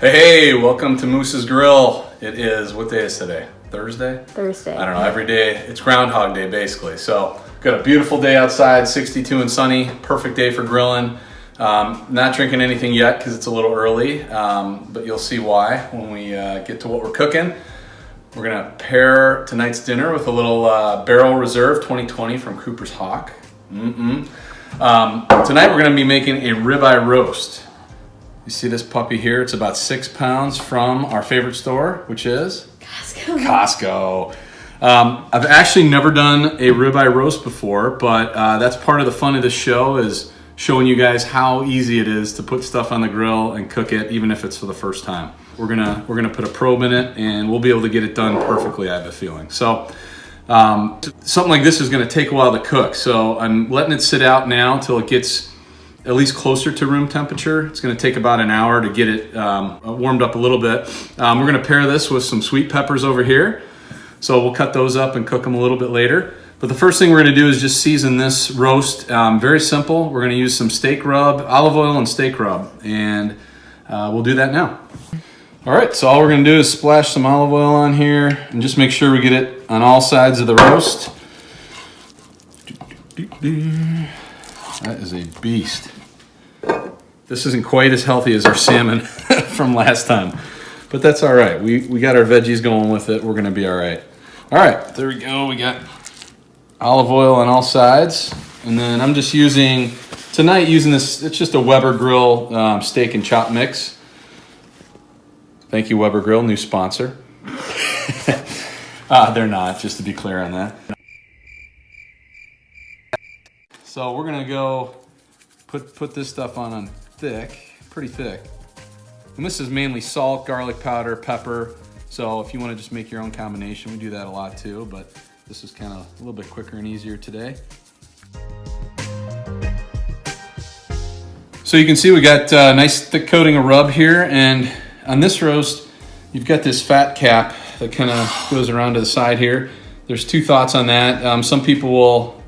Hey, welcome to Moose's Grill. It is, what day is today? Thursday? Thursday. I don't know, every day, it's Groundhog Day basically. So, got a beautiful day outside, 62 and sunny, perfect day for grilling. Not drinking anything yet because it's a little early, but you'll see why when we get to what we're cooking. We're gonna pair tonight's dinner with a little Barrel Reserve 2020 from Cooper's Hawk. Tonight we're gonna be making a ribeye roast. You see this puppy here? It's about 6 pounds from our favorite store, which is? Costco. I've actually never done a ribeye roast before, but that's part of the fun of this show is showing you guys how easy it is to put stuff on the grill and cook it, even if it's for the first time. We're gonna put a probe in it, and we'll be able to get it done perfectly, I have a feeling. So something like this is gonna take a while to cook. So I'm letting it sit out now till it gets at least closer to room temperature. It's gonna take about an hour to get it warmed up a little bit. We're gonna pair this with some sweet peppers over here. So we'll cut those up and cook them a little bit later. But the first thing we're gonna do is just season this roast. Very simple. We're gonna use some steak rub, olive oil and steak rub, and we'll do that now. All right, so all we're gonna do is splash some olive oil on here and just make sure we get it on all sides of the roast. That is a beast. This isn't quite as healthy as our salmon from last time, but that's all right. We got our veggies going with it. We're gonna be all right. All right, there we go. We got olive oil on all sides. And then I'm just using this, it's just a Weber Grill steak and chop mix. Thank you, Weber Grill, new sponsor. They're not, just to be clear on that. So we're gonna go put this stuff on thick, pretty thick. And this is mainly salt, garlic powder, pepper. So if you wanna just make your own combination, we do that a lot too, but this is kind of a little bit quicker and easier today. So you can see we got a nice thick coating of rub here, and on this roast, you've got this fat cap that kind of goes around to the side here. There's two thoughts on that. Some people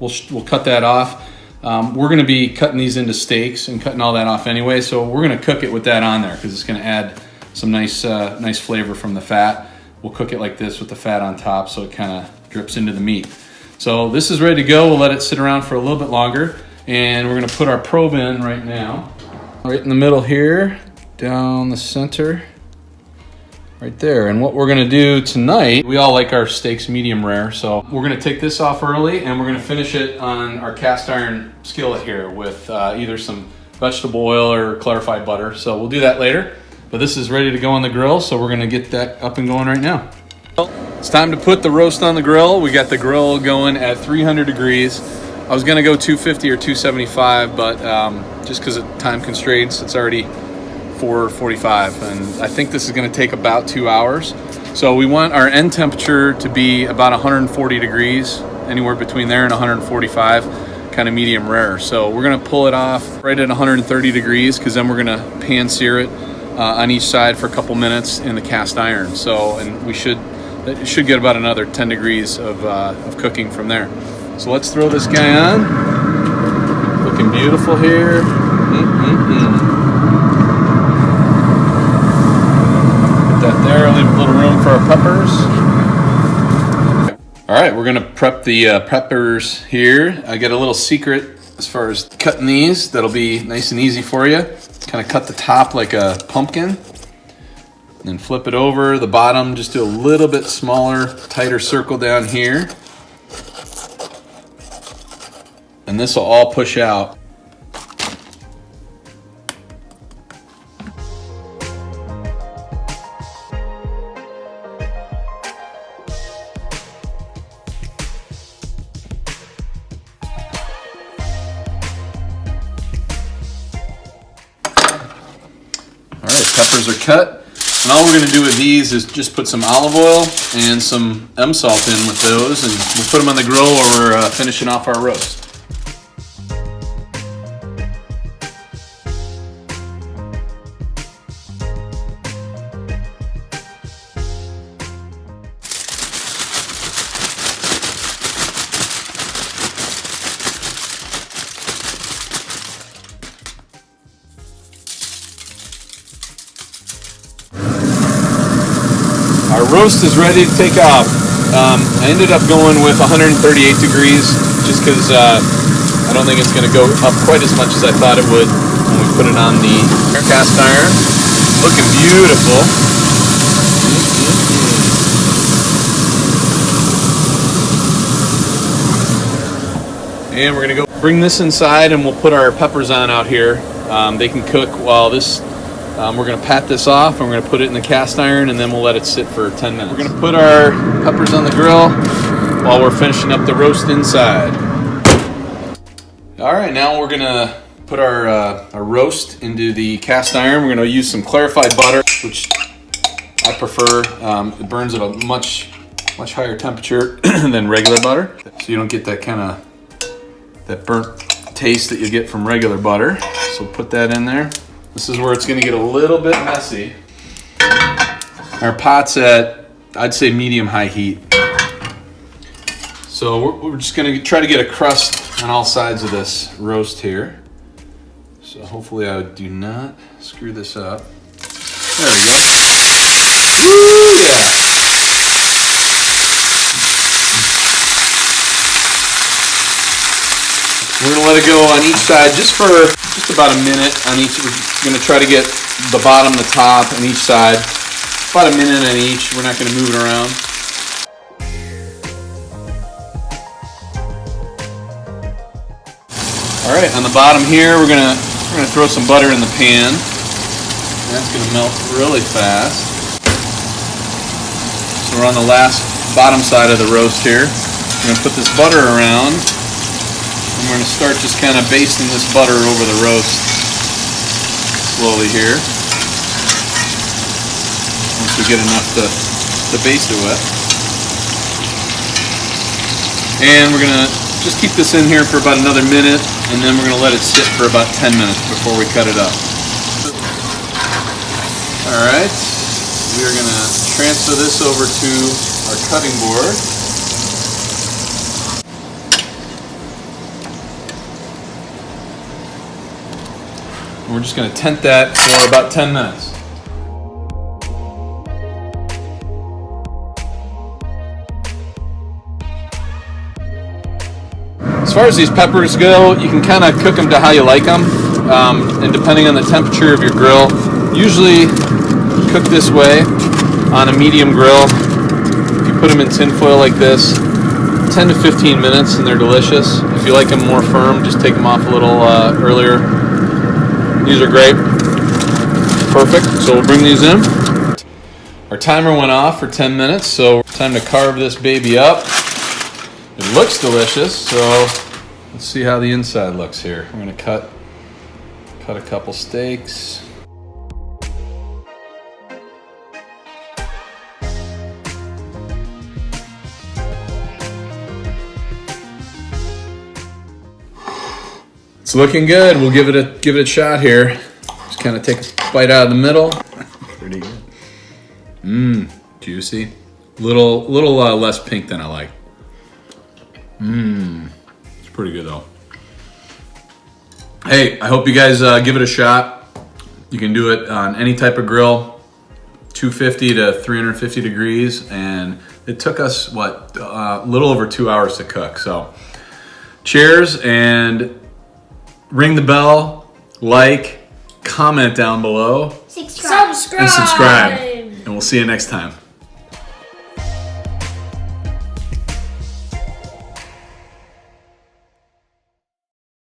will cut that off. We're gonna be cutting these into steaks and cutting all that off anyway, so we're gonna cook it with that on there because it's gonna add some nice flavor from the fat. We'll cook it like this with the fat on top so it kind of drips into the meat. So this is ready to go. We'll let it sit around for a little bit longer, and we're gonna put our probe in right now. Right in the middle here, down the center, right there. And what we're gonna do tonight, we all like our steaks medium rare, so we're gonna take this off early and we're gonna finish it on our cast iron skillet here with either some vegetable oil or clarified butter. So we'll do that later, but this is ready to go on the grill, so we're gonna get that up and going right now. Well, it's time to put the roast on the grill. We got the grill going at 300 degrees. I was gonna go 250 or 275, but just because of time constraints, it's already 4:45, and I think this is going to take about 2 hours. So we want our end temperature to be about 140 degrees, anywhere between there and 145, kind of medium rare. So we're going to pull it off right at 130 degrees because then we're going to pan sear it on each side for a couple minutes in the cast iron. So, and it should get about another 10 degrees of cooking from there. So let's throw this guy on. Looking beautiful here. That there, leave a little room for our peppers. All right, we're gonna prep the peppers here. I got a little secret as far as cutting these that'll be nice and easy for you. Kind of cut the top like a pumpkin, then flip it over. The bottom, just do a little bit smaller, tighter circle down here. And this will all push out. Peppers are cut, and all we're going to do with these is just put some olive oil and some salt in with those, and we'll put them on the grill while we're finishing off our roast. Our roast is ready to take off. I ended up going with 138 degrees just because I don't think it's going to go up quite as much as I thought it would when we put it on the cast iron. Looking beautiful. And we're going to go bring this inside and we'll put our peppers on out here. They can cook while this, we're going to pat this off and we're going to put it in the cast iron and then we'll let it sit for 10 minutes. We're going to put our peppers on the grill while we're finishing up the roast inside. All right, now we're going to put our roast into the cast iron. We're going to use some clarified butter, which I prefer. It burns at a much higher temperature than regular butter, so you don't get that kind of that burnt taste that you get from regular butter. So put that in there. This is where it's going to get a little bit messy. Our pot's at, I'd say, medium-high heat. So we're just going to try to get a crust on all sides of this roast here. So hopefully I do not screw this up. There we go. Ooh, yeah. We're gonna let it go on each side just for about a minute on each. We're gonna try to get the bottom, the top, on each side. About a minute on each. We're not gonna move it around. All right, on the bottom here, we're gonna throw some butter in the pan. That's gonna melt really fast. So we're on the last bottom side of the roast here. We're gonna put this butter around. And we're going to start just kind of basting this butter over the roast slowly here. Once we get enough to baste it with. And we're going to just keep this in here for about another minute, and then we're going to let it sit for about 10 minutes before we cut it up. Alright, we are going to transfer this over to our cutting board. We're just going to tent that for about 10 minutes. As far as these peppers go, you can kind of cook them to how you like them. And depending on the temperature of your grill, usually cook this way on a medium grill. If you put them in tin foil like this, 10 to 15 minutes and they're delicious. If you like them more firm, just take them off a little earlier. These are great. Perfect. So we'll bring these in. Our timer went off for 10 minutes, so time to carve this baby up. It looks delicious, so let's see how the inside looks here. I'm going to cut a couple steaks. It's looking good. We'll give it a shot here. Just kind of take a bite out of the middle. Pretty good. Juicy. Little less pink than I like. It's pretty good though. Hey, I hope you guys give it a shot. You can do it on any type of grill, 250 to 350 degrees, and it took us a little over 2 hours to cook. So, cheers, and ring the bell, like, comment down below, subscribe, and subscribe. And we'll see you next time.